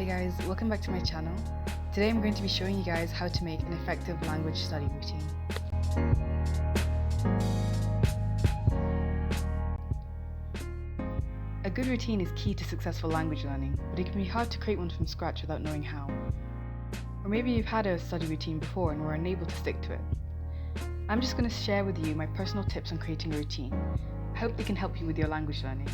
Hey guys, welcome back to my channel. Today I'm going to be showing you guys how to make an effective language study routine. A good routine is key to successful language learning, but it can be hard to create one from scratch without knowing how. Or maybe you've had a study routine before and were unable to stick to it. I'm just going to share with you my personal tips on creating a routine. I hope they can help you with your language learning.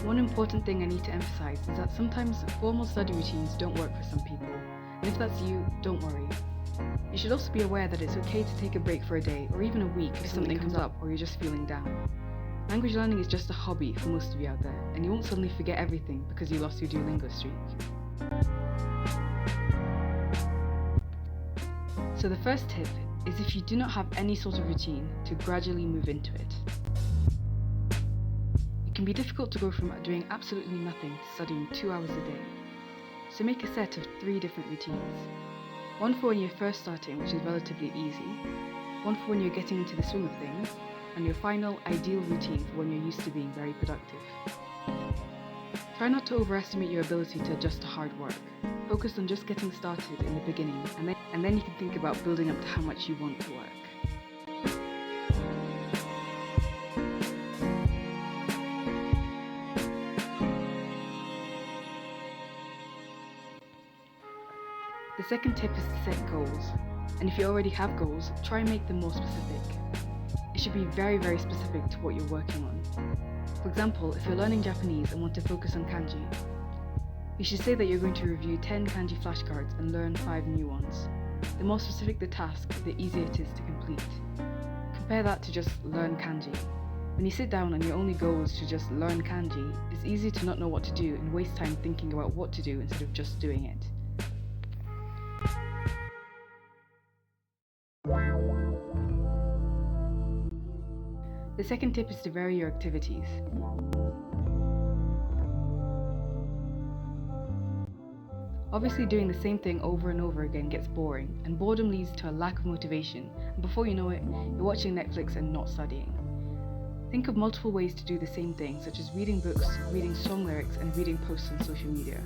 One important thing I need to emphasize is that sometimes formal study routines don't work for some people, and if that's you, don't worry. You should also be aware that it's okay to take a break for a day or even a week if something comes up or you're just feeling down. Language learning is just a hobby for most of you out there, and you won't suddenly forget everything because you lost your Duolingo streak. So the first tip is, if you do not have any sort of routine, to gradually move into it. It can be difficult to go from doing absolutely nothing to studying 2 hours a day. So make a set of 3 different routines. One for when you're first starting, which is relatively easy, one for when you're getting into the swing of things, and your final ideal routine for when you're used to being very productive. Try not to overestimate your ability to adjust to hard work. Focus on just getting started in the beginning, and then you can think about building up to how much you want to work. The second tip is to set goals, and if you already have goals, try and make them more specific. It should be very, very specific to what you're working on. For example, if you're learning Japanese and want to focus on kanji, you should say that you're going to review 10 kanji flashcards and learn 5 new ones. The more specific the task, the easier it is to complete. Compare that to just learn kanji. When you sit down and your only goal is to just learn kanji, it's easy to not know what to do and waste time thinking about what to do instead of just doing it. The second tip is to vary your activities. Obviously, doing the same thing over and over again gets boring, and boredom leads to a lack of motivation, and before you know it, you're watching Netflix and not studying. Think of multiple ways to do the same thing, such as reading books, reading song lyrics, and reading posts on social media.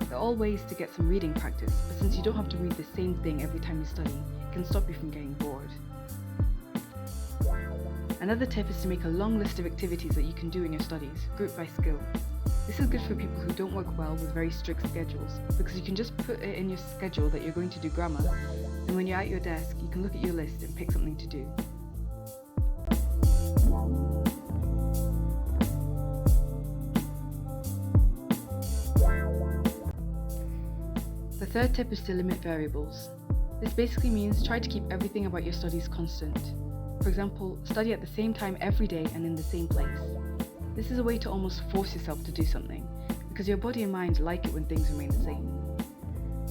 They're all ways to get some reading practice, but since you don't have to read the same thing every time you study, it can stop you from getting bored. Another tip is to make a long list of activities that you can do in your studies, grouped by skill. This is good for people who don't work well with very strict schedules, because you can just put it in your schedule that you're going to do grammar, and when you're at your desk, you can look at your list and pick something to do. The third tip is to limit variables. This basically means try to keep everything about your studies constant. For example, study at the same time every day and in the same place. This is a way to almost force yourself to do something, because your body and mind like it when things remain the same.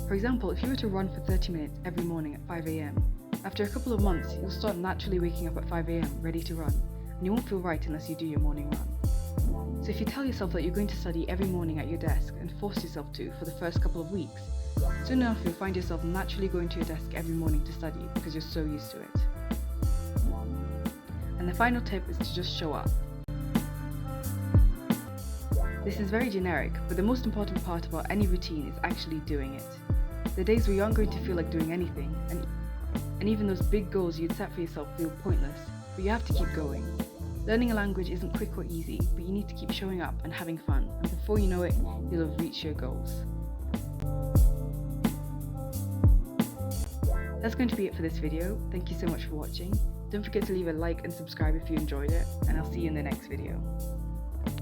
For example, if you were to run for 30 minutes every morning at 5 AM, after a couple of months, you'll start naturally waking up at 5 AM ready to run, and you won't feel right unless you do your morning run. So if you tell yourself that you're going to study every morning at your desk and force yourself to for the first couple of weeks, soon enough you'll find yourself naturally going to your desk every morning to study because you're so used to it. And the final tip is to just show up. This is very generic, but the most important part about any routine is actually doing it. The days where you aren't going to feel like doing anything, and even those big goals you'd set for yourself feel pointless, but you have to keep going. Learning a language isn't quick or easy, but you need to keep showing up and having fun, and before you know it, you'll have reached your goals. That's going to be it for this video. Thank you so much for watching. Don't forget to leave a like and subscribe if you enjoyed it, and I'll see you in the next video.